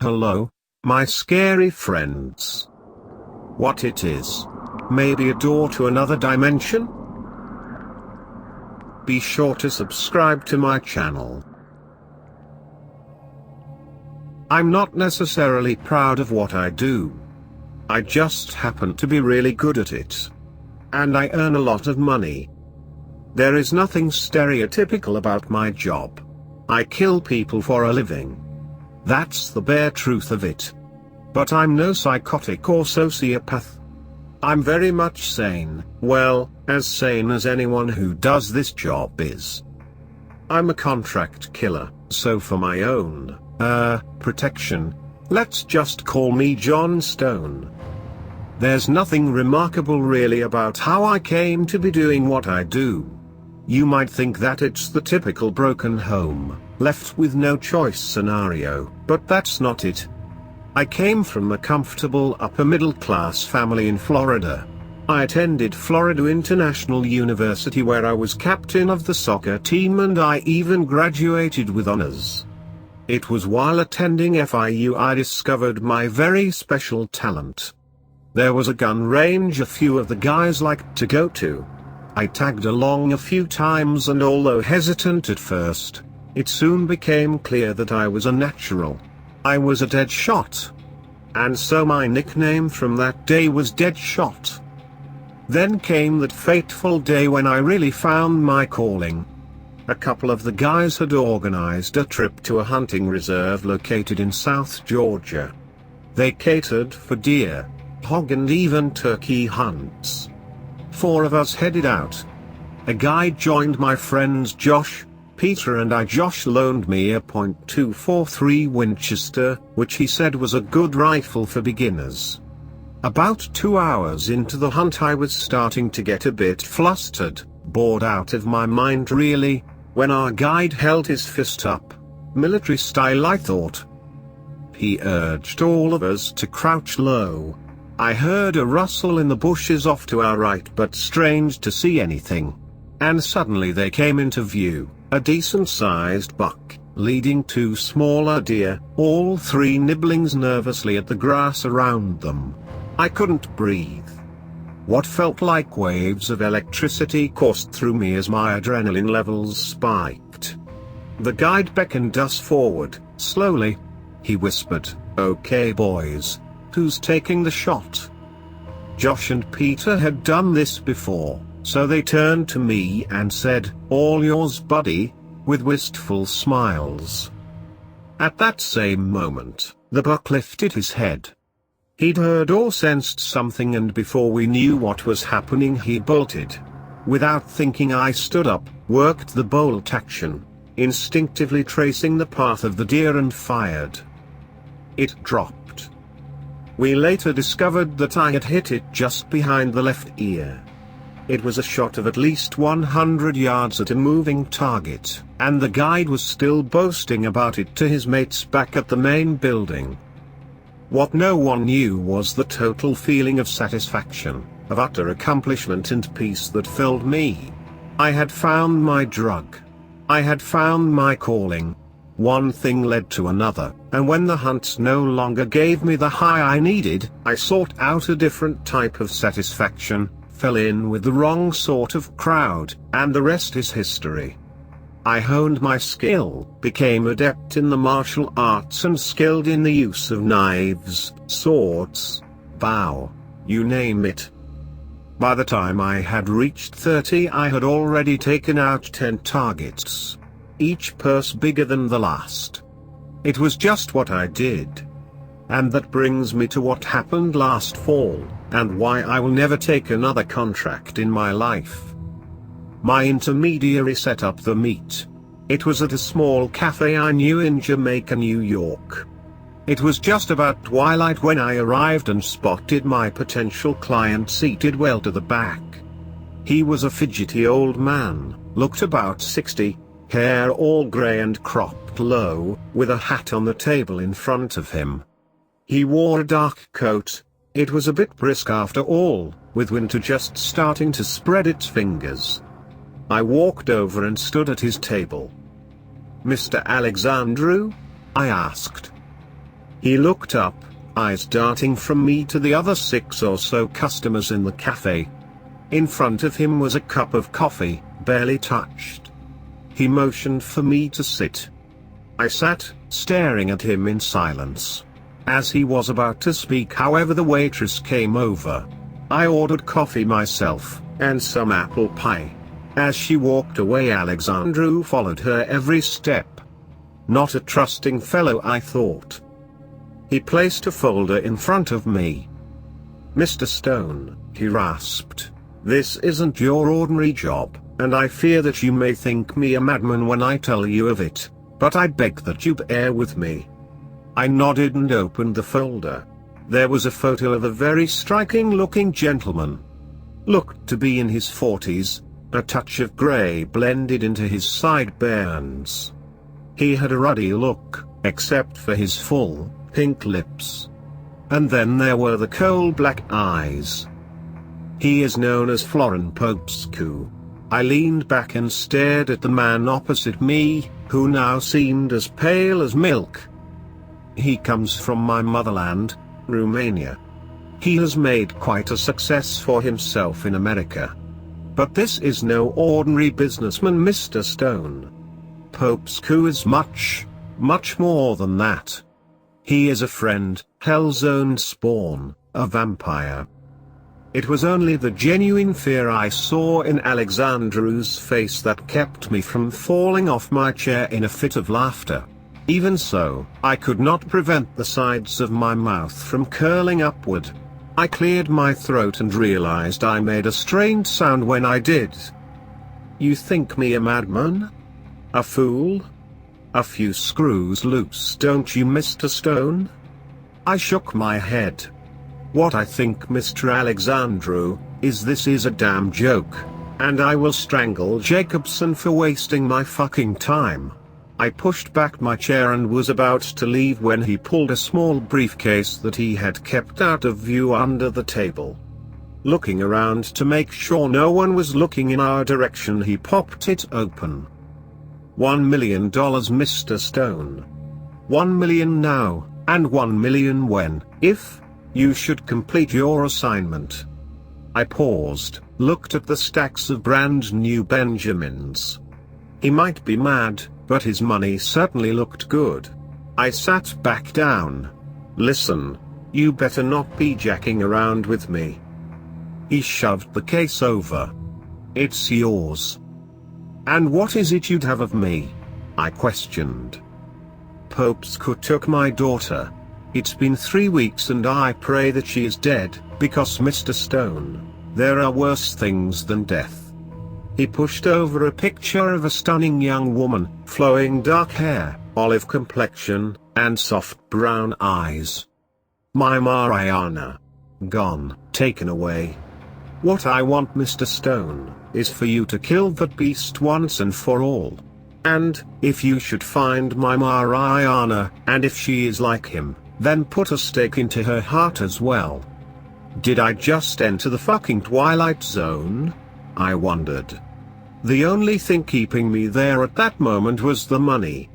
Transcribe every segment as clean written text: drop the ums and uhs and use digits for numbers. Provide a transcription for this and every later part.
Hello, my scary friends. What it is? Maybe a door to another dimension? Be sure to subscribe to my channel. I'm not necessarily proud of what I do. I just happen to be really good at it. And I earn a lot of money. There is nothing stereotypical about my job. I kill people for a living. That's the bare truth of it. But I'm no psychotic or sociopath. I'm very much sane, well, as sane as anyone who does this job is. I'm a contract killer, so for my own, protection, let's just call me John Stone. There's nothing remarkable really about how I came to be doing what I do. You might think that it's the typical broken home, left with no choice scenario, but that's not it. I came from a comfortable upper-middle-class family in Florida. I attended Florida International University where I was captain of the soccer team and I even graduated with honors. It was while attending FIU I discovered my very special talent. There was a gun range a few of the guys liked to go to. I tagged along a few times and although hesitant at first, it soon became clear that I was a natural. I was a dead shot. And so my nickname from that day was Deadshot. Then came that fateful day when I really found my calling. A couple of the guys had organized a trip to a hunting reserve located in South Georgia. They catered for deer, hog and even turkey hunts. 4 of us headed out. A guide joined my friends Josh, Peter and I. Josh loaned me a .243 Winchester, which he said was a good rifle for beginners. About 2 hours into the hunt I was starting to get a bit flustered, bored out of my mind really, when our guide held his fist up. Military style I thought. He urged all of us to crouch low. I heard a rustle in the bushes off to our right but strange to see anything. And suddenly they came into view, a decent-sized buck, leading 2 smaller deer, all 3 nibbling nervously at the grass around them. I couldn't breathe. What felt like waves of electricity coursed through me as my adrenaline levels spiked. The guide beckoned us forward, slowly. He whispered, "Okay boys. Who's taking the shot?" Josh and Peter had done this before, so they turned to me and said, "All yours buddy," with wistful smiles. At that same moment, the buck lifted his head. He'd heard or sensed something and before we knew what was happening he bolted. Without thinking I stood up, worked the bolt action, instinctively tracing the path of the deer and fired. It dropped. We later discovered that I had hit it just behind the left ear. It was a shot of at least 100 yards at a moving target, and the guide was still boasting about it to his mates back at the main building. What no one knew was the total feeling of satisfaction, of utter accomplishment and peace that filled me. I had found my drug. I had found my calling. One thing led to another, and when the hunt no longer gave me the high I needed, I sought out a different type of satisfaction, fell in with the wrong sort of crowd, and the rest is history. I honed my skill, became adept in the martial arts and skilled in the use of knives, swords, bow, you name it. By the time I had reached 30 I had already taken out 10 targets. Each purse bigger than the last. It was just what I did. And that brings me to what happened last fall, and why I will never take another contract in my life. My intermediary set up the meet. It was at a small cafe I knew in Jamaica, New York. It was just about twilight when I arrived and spotted my potential client seated well to the back. He was a fidgety old man, looked about 60, hair all grey and cropped low, with a hat on the table in front of him. He wore a dark coat. It was a bit brisk after all, with winter just starting to spread its fingers. I walked over and stood at his table. "Mr. Alexandru?" I asked. He looked up, eyes darting from me to the other 6 or so customers in the cafe. In front of him was a cup of coffee, barely touched. He motioned for me to sit. I sat, staring at him in silence. As he was about to speak, however, the waitress came over. I ordered coffee myself, and some apple pie. As she walked away, Alexandru followed her every step. Not a trusting fellow, I thought. He placed a folder in front of me. "Mr. Stone," he rasped, "this isn't your ordinary job, and I fear that you may think me a madman when I tell you of it, but I beg that you bear with me." I nodded and opened the folder. There was a photo of a very striking-looking gentleman. Looked to be in his 40s, a touch of grey blended into his sideburns. He had a ruddy look, except for his full, pink lips. And then there were the coal-black eyes. He is known as Florin Popescu. I leaned back and stared at the man opposite me, who now seemed as pale as milk. He comes from my motherland, Romania. He has made quite a success for himself in America. But this is no ordinary businessman, Mr. Stone. Popescu is much, much more than that. He is a friend, hell's own spawn, a vampire. It was only the genuine fear I saw in Alexandru's face that kept me from falling off my chair in a fit of laughter. Even so, I could not prevent the sides of my mouth from curling upward. I cleared my throat and realized I made a strained sound when I did. "You think me a madman? A fool? A few screws loose, don't you, Mr. Stone?" I shook my head. "What I think, Mr. Alexandru, is this is a damn joke, and I will strangle Jacobson for wasting my fucking time." I pushed back my chair and was about to leave when he pulled a small briefcase that he had kept out of view under the table. Looking around to make sure no one was looking in our direction, he popped it open. $1 million, Mr. Stone. 1 million now, and 1 million when, if, you should complete your assignment. I paused, looked at the stacks of brand new Benjamins. He might be mad, but his money certainly looked good. I sat back down. "Listen, you better not be jacking around with me." He shoved the case over. "It's yours." "And what is it you'd have of me?" I questioned. "Popescu took my daughter. It's been 3 weeks and I pray that she is dead, because Mr. Stone, there are worse things than death." He pushed over a picture of a stunning young woman, flowing dark hair, olive complexion, and soft brown eyes. "My Mariana. Gone, taken away. What I want, Mr. Stone, is for you to kill that beast once and for all. And, if you should find my Mariana, and if she is like him, then put a stake into her heart as well." Did I just enter the fucking Twilight Zone? I wondered. The only thing keeping me there at that moment was the money.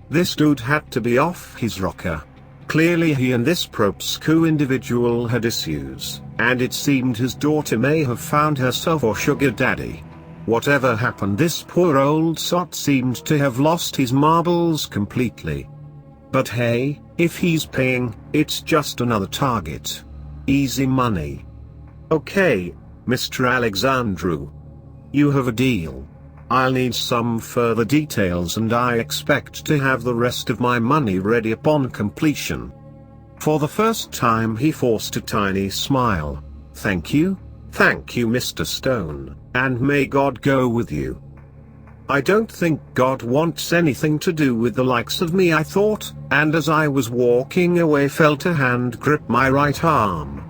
This dude had to be off his rocker. Clearly he and this Popescu individual had issues, and it seemed his daughter may have found herself a sugar daddy. Whatever happened, this poor old sot seemed to have lost his marbles completely. But hey, if he's paying, it's just another target. Easy money. "Okay, Mr. Alexandru. You have a deal. I'll need some further details and I expect to have the rest of my money ready upon completion." For the first time he forced a tiny smile. Thank you, Mr. Stone, and may God go with you." I don't think God wants anything to do with the likes of me, I thought, and as I was walking away felt a hand grip my right arm.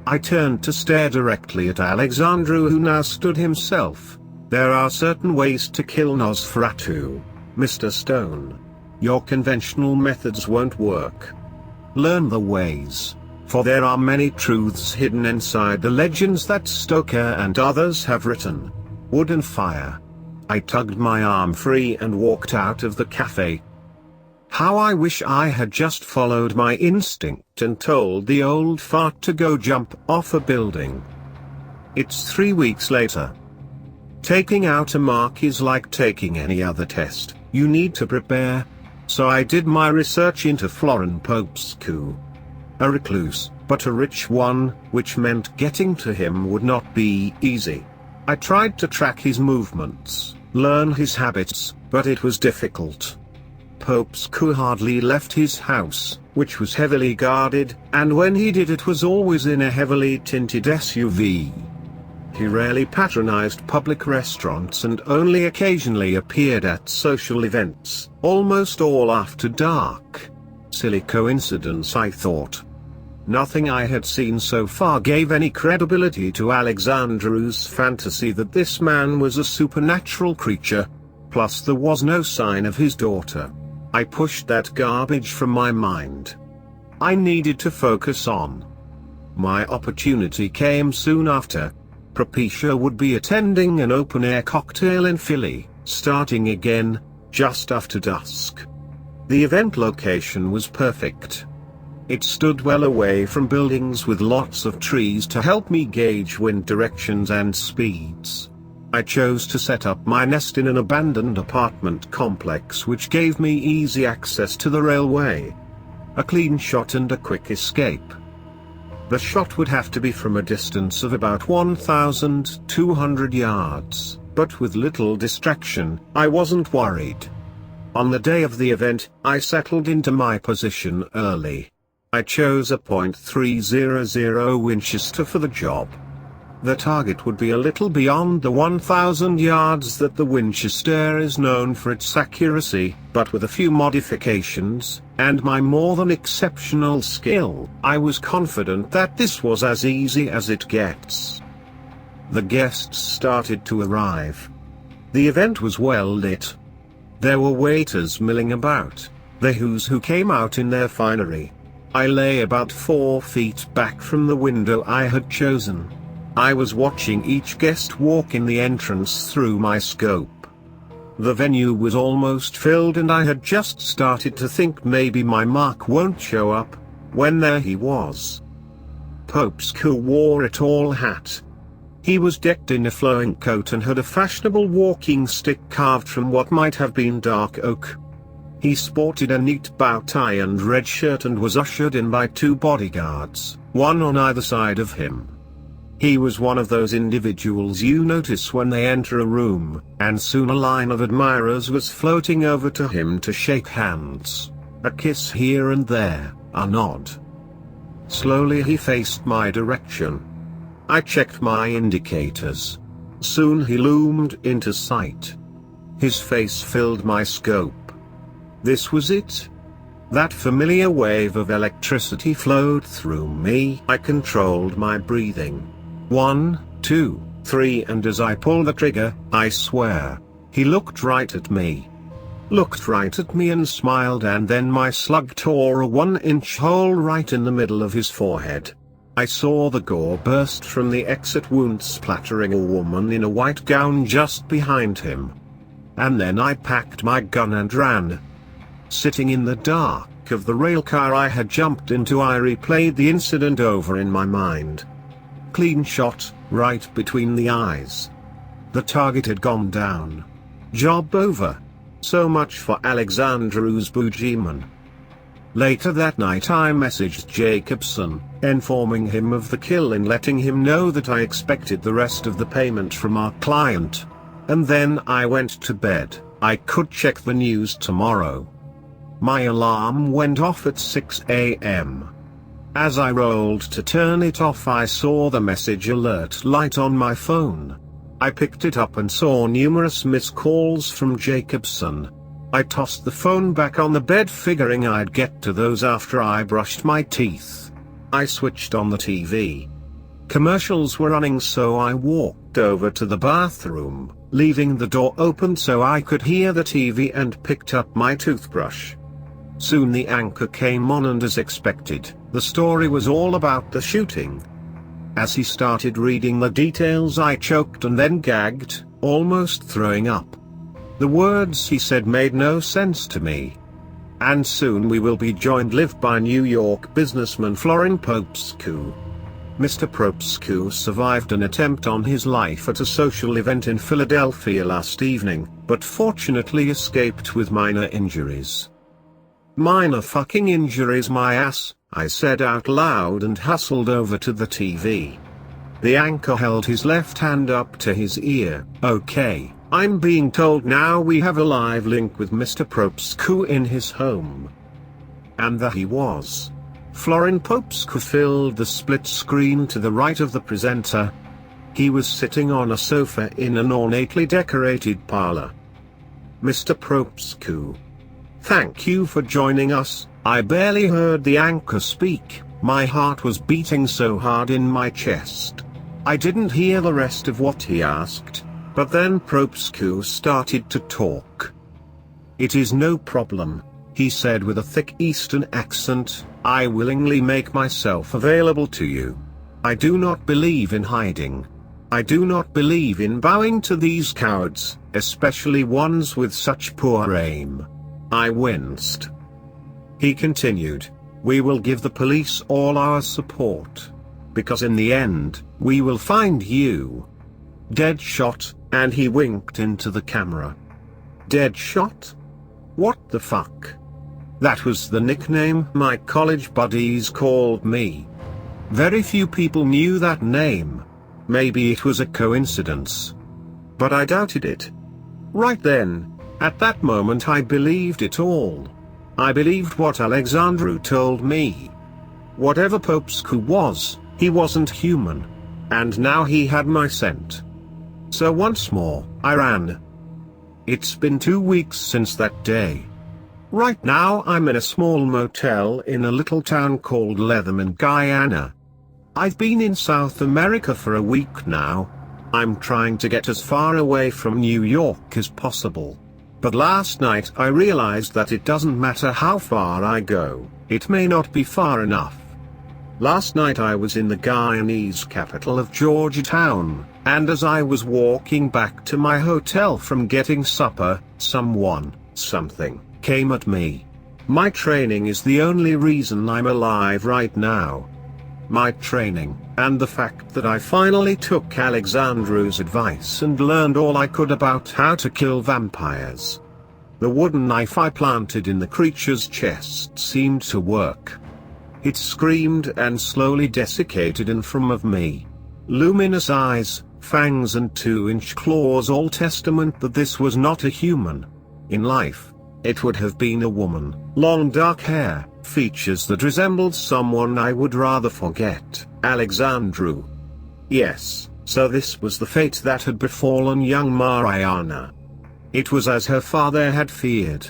I turned to stare directly at Alexandru, who now stood himself. "There are certain ways to kill Nosferatu, Mr. Stone. Your conventional methods won't work. Learn the ways, for there are many truths hidden inside the legends that Stoker and others have written. Wood and fire." I tugged my arm free and walked out of the cafe. How I wish I had just followed my instinct and told the old fart to go jump off a building. It's 3 weeks later. Taking out a mark is like taking any other test, you need to prepare. So I did my research into Florin Popescu. A recluse, but a rich one, which meant getting to him would not be easy. I tried to track his movements, learn his habits, but it was difficult. Popescu hardly left his house, which was heavily guarded, and when he did it was always in a heavily tinted SUV. He rarely patronized public restaurants and only occasionally appeared at social events, almost all after dark. Silly coincidence, I thought. Nothing I had seen so far gave any credibility to Alexandru's fantasy that this man was a supernatural creature. Plus there was no sign of his daughter. I pushed that garbage from my mind. I needed to focus on. My opportunity came soon after. Propecia would be attending an open-air cocktail in Philly, starting again, just after dusk. The event location was perfect. It stood well away from buildings with lots of trees to help me gauge wind directions and speeds. I chose to set up my nest in an abandoned apartment complex which gave me easy access to the railway. A clean shot and a quick escape. The shot would have to be from a distance of about 1,200 yards, but with little distraction, I wasn't worried. On the day of the event, I settled into my position early. I chose a .300 Winchester for the job. The target would be a little beyond the 1,000 yards that the Winchester is known for its accuracy, but with a few modifications, and my more than exceptional skill, I was confident that this was as easy as it gets. The guests started to arrive. The event was well lit. There were waiters milling about, the who's who came out in their finery. I lay about 4 feet back from the window I had chosen. I was watching each guest walk in the entrance through my scope. The venue was almost filled and I had just started to think maybe my mark won't show up, when there he was. Popescu wore a tall hat. He was decked in a flowing coat and had a fashionable walking stick carved from what might have been dark oak. He sported a neat bow tie and red shirt and was ushered in by 2 bodyguards, one on either side of him. He was one of those individuals you notice when they enter a room, and soon a line of admirers was floating over to him to shake hands. A kiss here and there, a nod. Slowly he faced my direction. I checked my indicators. Soon he loomed into sight. His face filled my scope. This was it. That familiar wave of electricity flowed through me. I controlled my breathing. 1, 2, 3, and as I pulled the trigger, I swear, he looked right at me. Looked right at me and smiled, and then my slug tore a 1-inch hole right in the middle of his forehead. I saw the gore burst from the exit wound, splattering a woman in a white gown just behind him. And then I packed my gun and ran. Sitting in the dark of the railcar I had jumped into, I replayed the incident over in my mind. Clean shot, right between the eyes. The target had gone down. Job over. So much for Alexandru's boogeyman. Later that night I messaged Jacobson, informing him of the kill and letting him know that I expected the rest of the payment from our client. And then I went to bed. I could check the news tomorrow. My alarm went off at 6 a.m. As I rolled to turn it off, I saw the message alert light on my phone. I picked it up and saw numerous missed calls from Jacobson. I tossed the phone back on the bed, figuring I'd get to those after I brushed my teeth. I switched on the TV. Commercials were running, so I walked over to the bathroom, leaving the door open so I could hear the TV, and picked up my toothbrush. Soon the anchor came on, and as expected, the story was all about the shooting. As he started reading the details, I choked and then gagged, almost throwing up. The words he said made no sense to me. and soon we will be joined live by New York businessman Florin Popescu. Mr. Popescu survived an attempt on his life at a social event in Philadelphia last evening, but fortunately escaped with minor injuries. Minor fucking injuries, my ass, I said out loud and hustled over to the TV. The anchor held his left hand up to his ear. Okay, I'm being told now we have a live link with Mr. Popescu in his home. And there he was. Florin Popescu filled the split screen to the right of the presenter. He was sitting on a sofa in an ornately decorated parlor. Mr. Popescu. Thank you for joining us. I barely heard the anchor speak, my heart was beating so hard in my chest. I didn't hear the rest of what he asked, but then Popescu started to talk. It is no problem, he said with a thick Eastern accent, I willingly make myself available to you. I do not believe in hiding. I do not believe in bowing to these cowards, especially ones with such poor aim. I winced. He continued, we will give the police all our support. Because in the end, we will find you. Deadshot, and he winked into the camera. Deadshot? What the fuck? That was the nickname my college buddies called me. Very few people knew that name. Maybe it was a coincidence. But I doubted it. Right then, at that moment I believed it all. I believed what Alexandru told me. Whatever Popescu was, he wasn't human. And now he had my scent. So once more, I ran. It's been 2 weeks since that day. Right now I'm in a small motel in a little town called Leatherman, Guyana. I've been in South America for a week now. I'm trying to get as far away from New York as possible. But last night I realized that it doesn't matter how far I go, it may not be far enough. Last night I was in the Guyanese capital of Georgetown, and as I was walking back to my hotel from getting supper, something, came at me. My training is the only reason I'm alive right now. My training, and the fact that I finally took Alexandru's advice and learned all I could about how to kill vampires. The wooden knife I planted in the creature's chest seemed to work. It screamed and slowly desiccated in front of me. Luminous eyes, fangs and 2-inch claws, all testament that this was not a human. In life, it would have been a woman, long dark hair, features that resembled someone I would rather forget, Alexandru. Yes, so this was the fate that had befallen young Mariana. It was as her father had feared.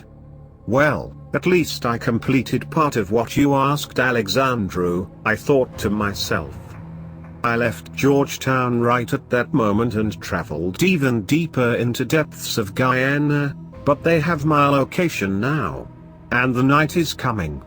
Well, at least I completed part of what you asked, Alexandru, I thought to myself. I left Georgetown right at that moment and traveled even deeper into depths of Guyana, but they have my location now. And the night is coming.